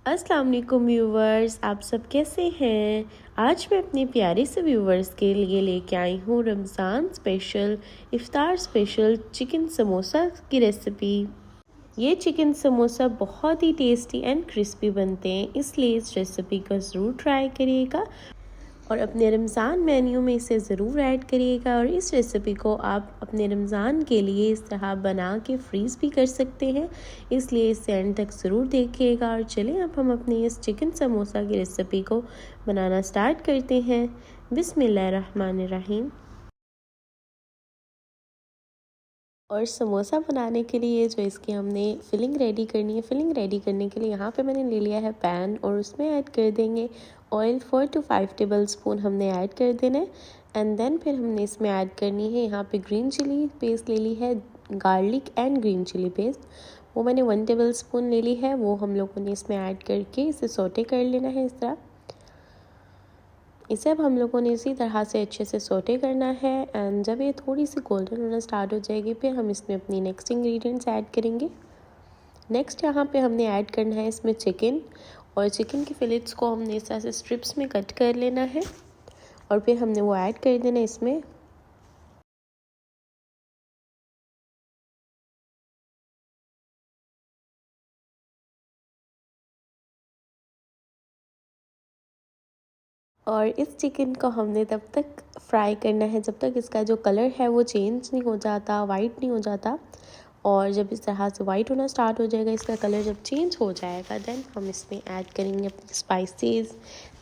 अस्सलाम वालेकुम व्यूवर्स, आप सब कैसे हैं। आज मैं अपने प्यारे से व्यूवर्स के लिए लेके आई हूँ Ramzan special iftar special chicken samosa की रेसिपी। ये चिकन समोसा बहुत ही टेस्टी एंड क्रिस्पी बनते हैं, इसलिए इस रेसिपी को ज़रूर ट्राई करिएगा और अपने रमज़ान मेन्यू में इसे ज़रूर ऐड करिएगा। और इस रेसिपी को आप अपने रमज़ान के लिए इस तरह बना के फ्रीज़ भी कर सकते हैं, इसलिए इसे एंड तक ज़रूर देखिएगा। और चलिए अब हम अपनी इस चिकन समोसा की रेसिपी को बनाना स्टार्ट करते हैं। बिस्मिल्लाहिर्रहमानिर्रहीम। और समोसा बनाने के लिए जो इसकी हमने फिलिंग रेडी करनी है, फिलिंग रेडी करने के लिए यहाँ पे मैंने ले लिया है पैन और उसमें ऐड कर देंगे ऑयल 4 to 5 टेबल स्पून हमने ऐड कर देना है। एंड देन फिर हमने इसमें ऐड करनी है यहाँ पे ग्रीन चिली पेस्ट ले ली है, garlic and green chilli paste वो मैंने 1 टेबल स्पून ले ली है, वो हम लोगों ने इसमें ऐड करके इसे सौटे कर लेना है इस तरह। इसे अब हम लोगों ने इसी तरह से अच्छे से सोटे करना है। एंड जब ये थोड़ी सी गोल्डन होना स्टार्ट हो जाएगी फिर हम इसमें अपनी नेक्स्ट इंग्रेडिएंट्स ऐड करेंगे। नेक्स्ट यहाँ पे हमने ऐड करना है इसमें चिकन, और चिकन के फिलेट्स को हमने इस तरह से स्ट्रिप्स में कट कर लेना है और फिर हमने वो ऐड कर देना है इसमें। और इस चिकन को हमने तब तक फ्राई करना है जब तक इसका जो कलर है वो चेंज नहीं हो जाता, वाइट नहीं हो जाता। और जब इस तरह से वाइट होना स्टार्ट हो जाएगा, इसका कलर जब चेंज हो जाएगा, देन हम इसमें ऐड करेंगे अपने स्पाइसेस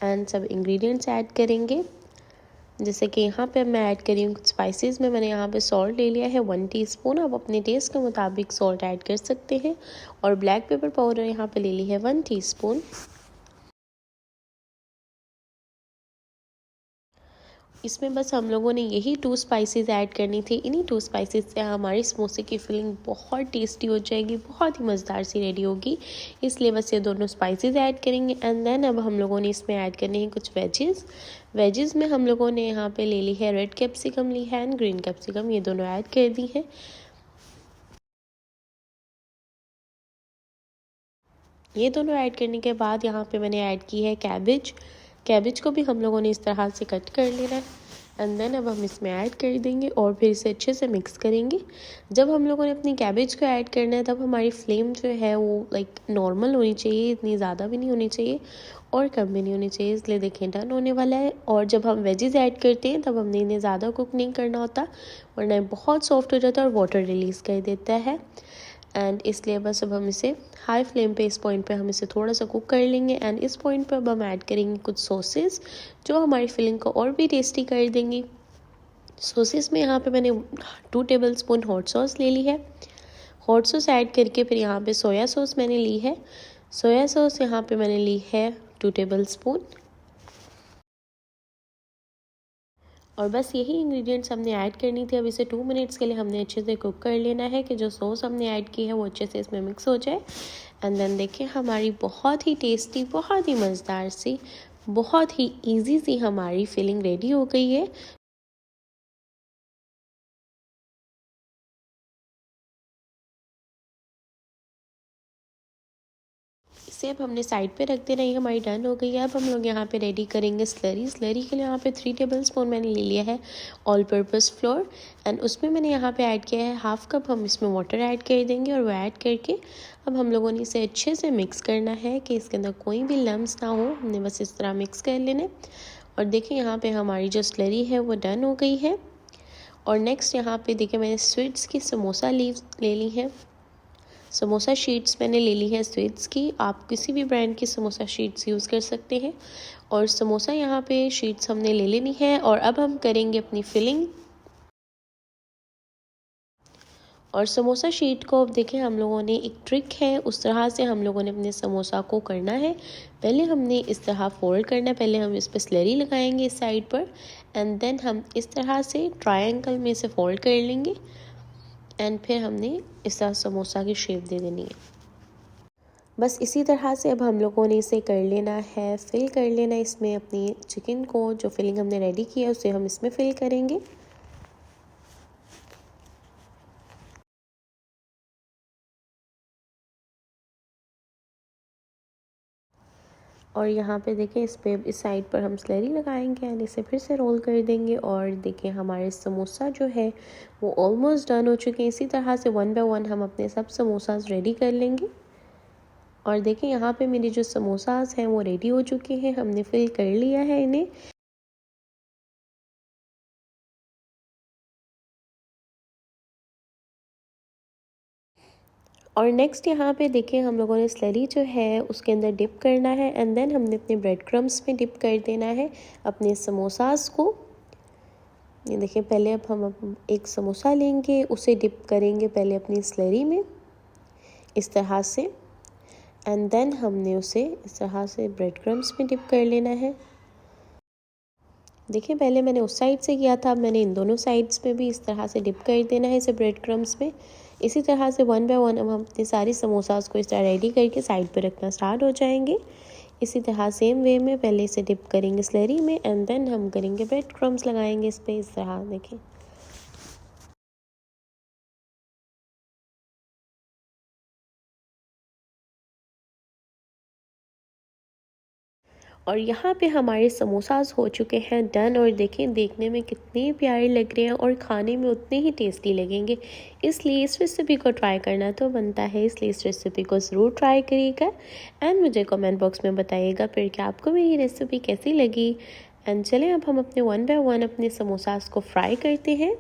एंड सब इंग्रेडिएंट्स ऐड करेंगे। जैसे कि यहाँ पे मैं ऐड करी हूँ कुछ स्पाइसेस में, मैंने यहाँ पे सॉल्ट ले लिया है 1 टीस्पून, आप अपने टेस्ट के मुताबिक सॉल्ट ऐड कर सकते हैं। और ब्लैक पेपर पाउडर यहाँ पे ले ली है 1 टीस्पून। इसमें बस हम लोगों ने यही 2 स्पाइसेस ऐड करनी थी। इन्हीं 2 स्पाइसेस से हमारी समोसे की फिलिंग बहुत टेस्टी हो जाएगी, बहुत ही मज़ेदार सी रेडी होगी। इसलिए बस ये दोनों स्पाइसेस ऐड करेंगे। एंड देन अब हम लोगों ने इसमें ऐड करने हैं कुछ वेजेस में हम लोगों ने यहाँ पे ले ली है रेड कैप्सिकम ली है एंड ग्रीन कैप्सिकम, ये दोनों ऐड कर दी है। ये दोनों ऐड करने के बाद यहाँ पे मैंने ऐड की है कैबेज को भी हम लोगों ने इस तरह से कट कर लेना है। एंड देन अब हम इसमें ऐड कर देंगे और फिर इसे अच्छे से मिक्स करेंगे। जब हम लोगों ने अपनी कैबेज को ऐड करना है तब हमारी फ्लेम जो है वो लाइक नॉर्मल होनी चाहिए, इतनी ज़्यादा भी नहीं होनी चाहिए और कम भी नहीं होनी चाहिए। इसलिए देखें डन होने वाला है। और जब हम वेजेस ऐड करते हैं तब हमने इन्हें ज़्यादा कुक नहीं करना होता, वरना बहुत सॉफ्ट हो जाता है और वाटर रिलीज़ कर देता है। एंड इसलिए बस अब हम इसे हाई फ्लेम पे इस पॉइंट पे हम इसे थोड़ा सा कुक कर लेंगे। एंड इस पॉइंट पे अब हम ऐड करेंगे कुछ सॉसेस जो हमारी फिलिंग को और भी टेस्टी कर देंगी। सॉसेस में यहाँ पे मैंने 2 टेबल स्पून हॉट सॉस ले ली है। हॉट सॉस ऐड करके फिर यहाँ पे सोया सॉस मैंने ली है। सोया सॉस यहाँ पे मैंने ली है 2 टेबल स्पून। और बस यही इंग्रेडिएंट्स हमने ऐड करनी थी। अब इसे 2 मिनट्स के लिए हमने अच्छे से कुक कर लेना है कि जो सॉस हमने ऐड की है वो अच्छे से इसमें मिक्स हो जाए। एंड देन देखिए हमारी बहुत ही टेस्टी, बहुत ही मज़ेदार सी, बहुत ही इजी सी हमारी फिलिंग रेडी हो गई है। इसे अब हमने साइड पे रख देना, ये हमारी डन हो गई है। अब हम लोग यहाँ पे रेडी करेंगे स्लरी के लिए यहाँ पे 3 टेबल स्पून मैंने ले लिया है ऑल पर्पस फ्लोर। एंड उसमें मैंने यहाँ पे ऐड किया है हाफ कप, हम इसमें वाटर ऐड कर देंगे और वो ऐड करके अब हम लोगों ने इसे अच्छे से मिक्स करना है कि इसके अंदर कोई भी लम्स ना हो, हमने बस इस तरह मिक्स कर लेने। और देखिए यहाँ पे हमारी जो स्लरी है वो डन हो गई है। और नेक्स्ट यहाँ पे देखिए मैंने स्वीट्स की समोसा लीव्स ले ली है। समोसा शीट्स मैंने ले ली है स्वीट्स की, आप किसी भी ब्रांड की समोसा शीट्स यूज़ कर सकते हैं। और समोसा यहाँ पे शीट्स हमने ले लेनी है। और अब हम करेंगे अपनी फिलिंग। और समोसा शीट को अब देखें हम लोगों ने एक ट्रिक है, उस तरह से हम लोगों ने अपने समोसा को करना है। पहले हमने इस तरह फोल्ड करना है, पहले हम इस पर स्लरी लगाएंगे इस साइड पर। एंड देन हम इस तरह से ट्रायंगल में इसे फोल्ड कर लेंगे। एंड फिर हमने इस तरह समोसा की शेप दे देनी है। बस इसी तरह से अब हम लोगों ने इसे कर लेना है, फिल कर लेना है इसमें अपनी चिकन को, जो फिलिंग हमने रेडी किया है उसे हम इसमें फिल करेंगे। और यहाँ पे देखें इस साइड पर हम स्लरी लगाएंगे एंड इसे फिर से रोल कर देंगे। और देखें हमारे समोसा जो है वो ऑलमोस्ट डन हो चुके हैं। इसी तरह से वन बाय वन हम अपने सब समोसास रेडी कर लेंगे। और देखें यहाँ पे मेरे जो समोसास हैं वो रेडी हो चुके हैं, हमने फिल कर लिया है इन्हें। और नेक्स्ट यहाँ पे देखें हम लोगों ने स्लरी जो है उसके अंदर डिप करना है एंड देन हमने अपने ब्रेड क्रम्स में डिप कर देना है अपने समोसास को। ये देखिए पहले अब हम एक समोसा लेंगे, उसे डिप करेंगे पहले अपनी स्लरी में इस तरह से एंड देन हमने उसे इस तरह से ब्रेड क्रम्स में डिप कर लेना है। देखिए पहले मैंने उस साइड से किया था, अब मैंने इन दोनों साइड्स में भी इस तरह से डिप कर देना है इसे ब्रेड क्रम्स में। इसी तरह से वन बाय वन हम अपने सारे समोसास को इस तरह रेडी करके साइड पे रखना स्टार्ट हो जाएंगे। इसी तरह सेम वे में पहले इसे डिप करेंगे स्लरी में एंड देन हम करेंगे ब्रेड क्रम्स लगाएंगे इस पर इस तरह देखें। और यहाँ पे हमारे समोसास हो चुके हैं डन। और देखें देखने में कितने प्यारे लग रहे हैं और खाने में उतने ही टेस्टी लगेंगे। इसलिए इस रेसिपी को ट्राई करना तो बनता है, इसलिए इस रेसिपी को ज़रूर ट्राई करिएगा एंड मुझे कमेंट बॉक्स में बताइएगा फिर कि आपको मेरी रेसिपी कैसी लगी। एंड चलें अब हम अपने वन बाय वन अपने समोसास को फ्राई करते हैं।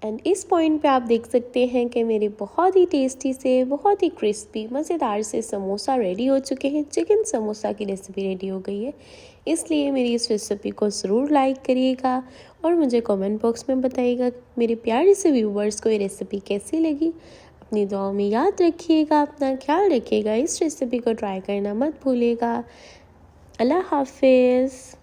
एंड इस पॉइंट पे आप देख सकते हैं कि मेरे बहुत ही टेस्टी से बहुत ही क्रिस्पी मज़ेदार से समोसा रेडी हो चुके हैं। चिकन समोसा की रेसिपी रेडी हो गई है। इसलिए मेरी इस रेसिपी को ज़रूर लाइक करिएगा और मुझे कमेंट बॉक्स में बताइएगा मेरे प्यारे से व्यूवर्स को ये रेसिपी कैसी लगी। अपनी दुआओं में याद रखिएगा, अपना ख्याल रखिएगा, इस रेसिपी को ट्राई करना मत भूलिएगा। अल्लाह हाफिज़।